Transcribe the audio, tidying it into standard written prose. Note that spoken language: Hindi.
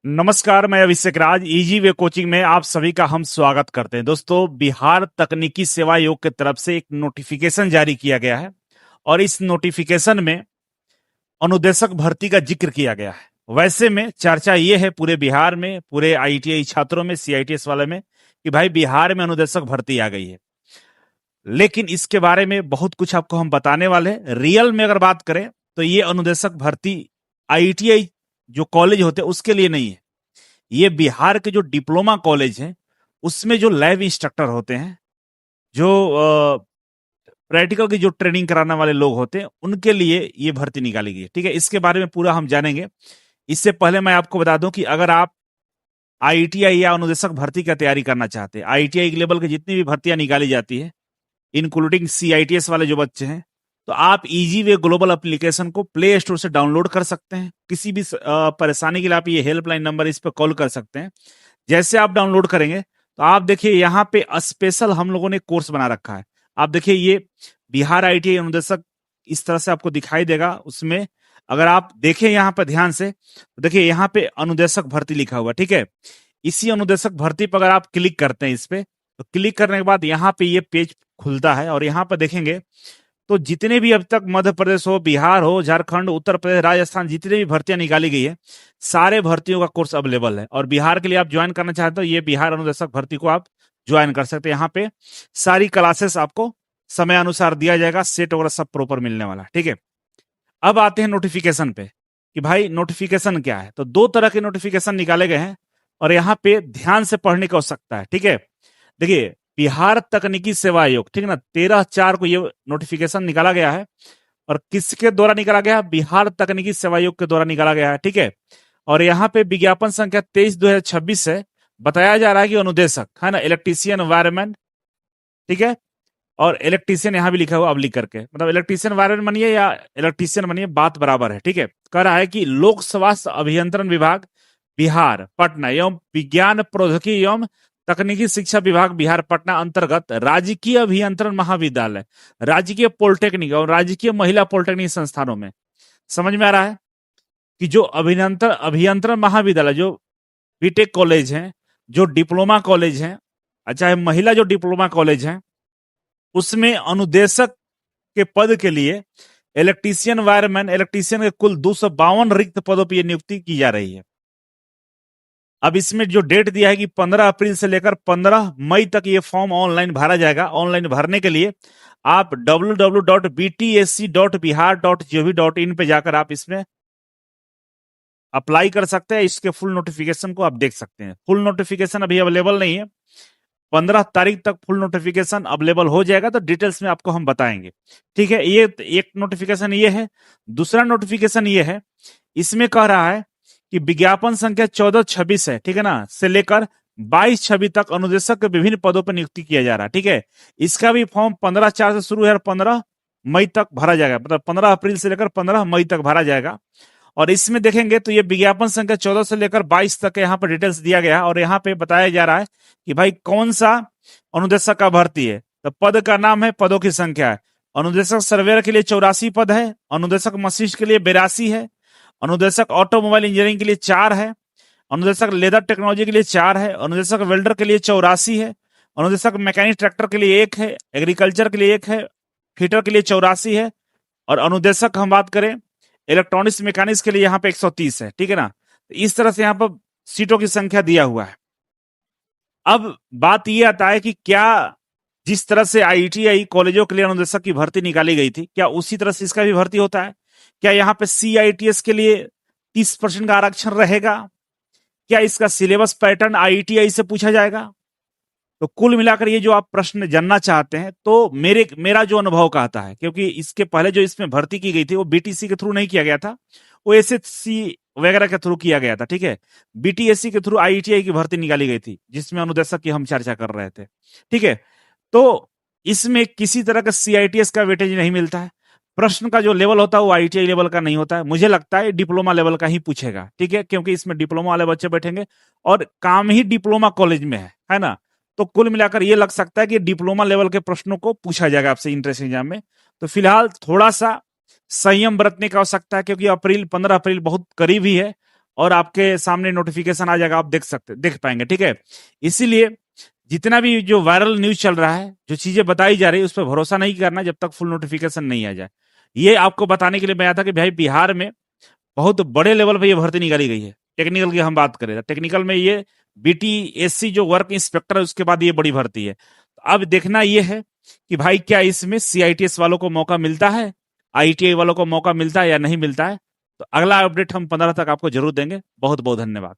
नमस्कार, मैं अभिषेक राज। इजी वे कोचिंग में आप सभी का हम स्वागत करते हैं। दोस्तों, बिहार तकनीकी सेवा आयोग की तरफ से एक नोटिफिकेशन जारी किया गया है और इस नोटिफिकेशन में अनुदेशक भर्ती का जिक्र किया गया है। वैसे में चर्चा ये है पूरे बिहार में, पूरे आईटीआई छात्रों में, सीआईटीएस वाले में, कि भाई बिहार में अनुदेशक भर्ती आ गई है। लेकिन इसके बारे में बहुत कुछ आपको हम बताने वाले हैं। रियल में अगर बात करें तो ये अनुदेशक भर्ती आईटीआई जो कॉलेज होते हैं उसके लिए नहीं है। ये बिहार के जो डिप्लोमा कॉलेज हैं उसमें जो लैब इंस्ट्रक्टर होते हैं, जो प्रैक्टिकल की जो ट्रेनिंग कराने वाले लोग होते हैं, उनके लिए ये भर्ती निकाली गई है। ठीक है, इसके बारे में पूरा हम जानेंगे। इससे पहले मैं आपको बता दूं कि अगर आप आईटीआई या अनुदेशक भर्ती का तैयारी करना चाहते हैं, आईटीआई लेवल की जितनी भी भर्तियां निकाली जाती है, इंक्लूडिंग सीआईटीएस वाले जो बच्चे हैं, तो आप इजी वे ग्लोबल एप्लीकेशन को प्ले स्टोर से डाउनलोड कर सकते हैं। किसी भी परेशानी के लिए आप ये हेल्पलाइन नंबर इस पर कॉल कर सकते हैं। जैसे आप डाउनलोड करेंगे तो आप देखिए यहाँ पे स्पेशल हम लोगों ने कोर्स बना रखा है। आप देखिए ये बिहार आईटीआई अनुदेशक इस तरह से आपको दिखाई देगा। उसमें अगर आप देखें यहाँ पे ध्यान से, तो देखिए यहाँ पे अनुदेशक भर्ती लिखा हुआ, ठीक है। इसी अनुदेशक भर्ती पर अगर आप क्लिक करते हैं इस पे, तो क्लिक करने के बाद यहाँ पे ये पेज खुलता है और यहाँ पर देखेंगे तो जितने भी अब तक मध्य प्रदेश हो, बिहार हो, झारखंड, उत्तर प्रदेश, राजस्थान, जितने भी भर्तियां निकाली गई है, सारे भर्तियों का कोर्स अवेलेबल है। और बिहार के लिए आप ज्वाइन करना चाहते हो, ये बिहार अनुदेशक भर्ती को आप ज्वाइन कर सकते हैं। यहाँ पे सारी क्लासेस आपको समय अनुसार दिया जाएगा, सेट वगैरह सब प्रॉपर मिलने वाला, ठीक है। अब आते हैं नोटिफिकेशन पे कि भाई नोटिफिकेशन क्या है। तो दो तरह के नोटिफिकेशन निकाले गए हैं और यहाँ पे ध्यान से पढ़ने की आवश्यकता है, ठीक है। देखिए, बिहार तकनीकी सेवा आयोग, ठीक है ना, 13/4 को ये नोटिफिकेशन निकाला गया है। और किसके द्वारा निकाला गया है? बिहार तकनीकी सेवा आयोग के द्वारा निकाला गया है, ठीक है। और यहाँ पे विज्ञापन संख्या 23/2026 है। बताया जा रहा है कि अनुदेशक है ना, इलेक्ट्रीशियन वायरमैन, ठीक है। और इलेक्ट्रीशियन यहाँ भी लिखा हुआ अबलिक करके, मतलब इलेक्ट्रीशियन वायरमैन बनिए या इलेक्ट्रीशियन बनिए, बात बराबर है, ठीक है। कह रहा है कि लोक स्वास्थ्य अभियंत्रण विभाग बिहार पटना एवं विज्ञान प्रौद्योगिकी एवं तकनीकी शिक्षा विभाग बिहार पटना अंतर्गत राजकीय अभियंत्रण महाविद्यालय, राजकीय पॉलिटेक्निक और राजकीय महिला पॉलिटेक्निक संस्थानों में, समझ में आ रहा है कि जो अभियंत्रण अभियंत्रण महाविद्यालय, जो बीटेक कॉलेज हैं, जो डिप्लोमा कॉलेज हैं, चाहे महिला जो डिप्लोमा कॉलेज हैं, उसमें अनुदेशक के पद के लिए इलेक्ट्रीशियन वायरमैन, इलेक्ट्रीशियन के कुल 252 रिक्त पदों पर नियुक्ति की जा रही है। अब इसमें जो डेट दिया है कि 15 अप्रैल से लेकर 15 मई तक ये फॉर्म ऑनलाइन भरा जाएगा। ऑनलाइन भरने के लिए आप www.btsc.bihar.gov.in पे जाकर आप इसमें अप्लाई कर सकते हैं। इसके फुल नोटिफिकेशन को आप देख सकते हैं। फुल नोटिफिकेशन अभी अवेलेबल नहीं है, 15 तारीख तक फुल नोटिफिकेशन अवेलेबल हो जाएगा, तो डिटेल्स में आपको हम बताएंगे, ठीक है। ये एक नोटिफिकेशन ये है। दूसरा नोटिफिकेशन ये है, इसमें कह रहा है कि विज्ञापन संख्या 1426 है, ठीक है ना, से लेकर 2226 तक अनुदेशक के विभिन्न पदों पर नियुक्ति किया जा रहा है, ठीक है। इसका भी फॉर्म 15/4 से शुरू है और 15 मई तक भरा जाएगा, मतलब 15 अप्रैल से लेकर 15 मई तक भरा जाएगा। और इसमें देखेंगे तो ये विज्ञापन संख्या 14 से लेकर 22 तक यहाँ पर डिटेल्स दिया गया है। और यहाँ पे बताया जा रहा है कि भाई कौन सा अनुदेशक का भर्ती है। तो पद का नाम है, पदों की संख्या है। अनुदेशक सर्वेयर के लिए 84 पद है, अनुदेशक मशीन के लिए 82 है, अनुदेशक ऑटोमोबाइल इंजीनियरिंग के लिए 4 है, अनुदेशक लेदर टेक्नोलॉजी के लिए 4 है, अनुदेशक वेल्डर के लिए 84 है, अनुदेशक मैकेनिक ट्रैक्टर के लिए 1 है, एग्रीकल्चर के लिए 1 है, फिटर के लिए 84 है, और अनुदेशक हम बात करें इलेक्ट्रॉनिक्स मैकेनिक्स के लिए यहाँ पे 130 है, ठीक है ना। इस तरह से यहाँ पर सीटों की संख्या दिया हुआ है। अब बात यह आता है कि क्या जिस तरह से आईटीआई कॉलेजों के लिए अनुदेशक की भर्ती निकाली गई थी, क्या उसी तरह से इसका भी भर्ती होता है? क्या यहाँ पे सीआईटीएस के लिए 30% का आरक्षण रहेगा? क्या इसका सिलेबस पैटर्न आईटीआई से पूछा जाएगा? तो कुल मिलाकर ये जो आप प्रश्न जानना चाहते हैं, तो मेरा जो अनुभव कहता है, क्योंकि इसके पहले जो इसमें भर्ती की गई थी वो बीटीसी के थ्रू नहीं किया गया था, वो एसएससी वगैरह के थ्रू किया गया था, ठीक है। बीटीएससी के थ्रू आईटीआई की भर्ती निकाली गई थी, जिसमें अनुदेशक की हम चर्चा कर रहे थे, ठीक है। तो इसमें किसी तरह का सीआईटीएस का वेटेज नहीं मिलता है। प्रश्न का जो लेवल होता है वो आईटीआई लेवल का नहीं होता है। मुझे लगता है डिप्लोमा लेवल का ही पूछेगा, ठीक है, क्योंकि इसमें डिप्लोमा वाले बच्चे बैठेंगे और काम ही डिप्लोमा कॉलेज में है ना। तो कुल मिलाकर ये लग सकता है कि डिप्लोमा लेवल के प्रश्नों को पूछा जाएगा आपसे इंट्रेंस एग्जाम में। तो फिलहाल थोड़ा सा संयम बरतने की आवश्यकता है, क्योंकि 15 अप्रैल बहुत करीब ही है और आपके सामने नोटिफिकेशन आ जाएगा, आप देख पाएंगे। ठीक है, इसीलिए जितना भी जो वायरल न्यूज चल रहा है, जो चीजें बताई जा रही है, उस पर भरोसा नहीं करना जब तक फुल नोटिफिकेशन नहीं आ जाए। ये आपको बताने के लिए मैं आया था कि भाई बिहार में बहुत बड़े लेवल पे ये भर्ती निकाली गई है। टेक्निकल की हम बात करें, टेक्निकल में ये बीटीएससी जो वर्क इंस्पेक्टर है उसके बाद ये बड़ी भर्ती है। तो अब देखना ये है कि भाई क्या इसमें सीआईटीएस वालों को मौका मिलता है, आईटीआई वालों को मौका मिलता है या नहीं मिलता है। तो अगला अपडेट हम 15 तक आपको जरूर देंगे। बहुत बहुत धन्यवाद।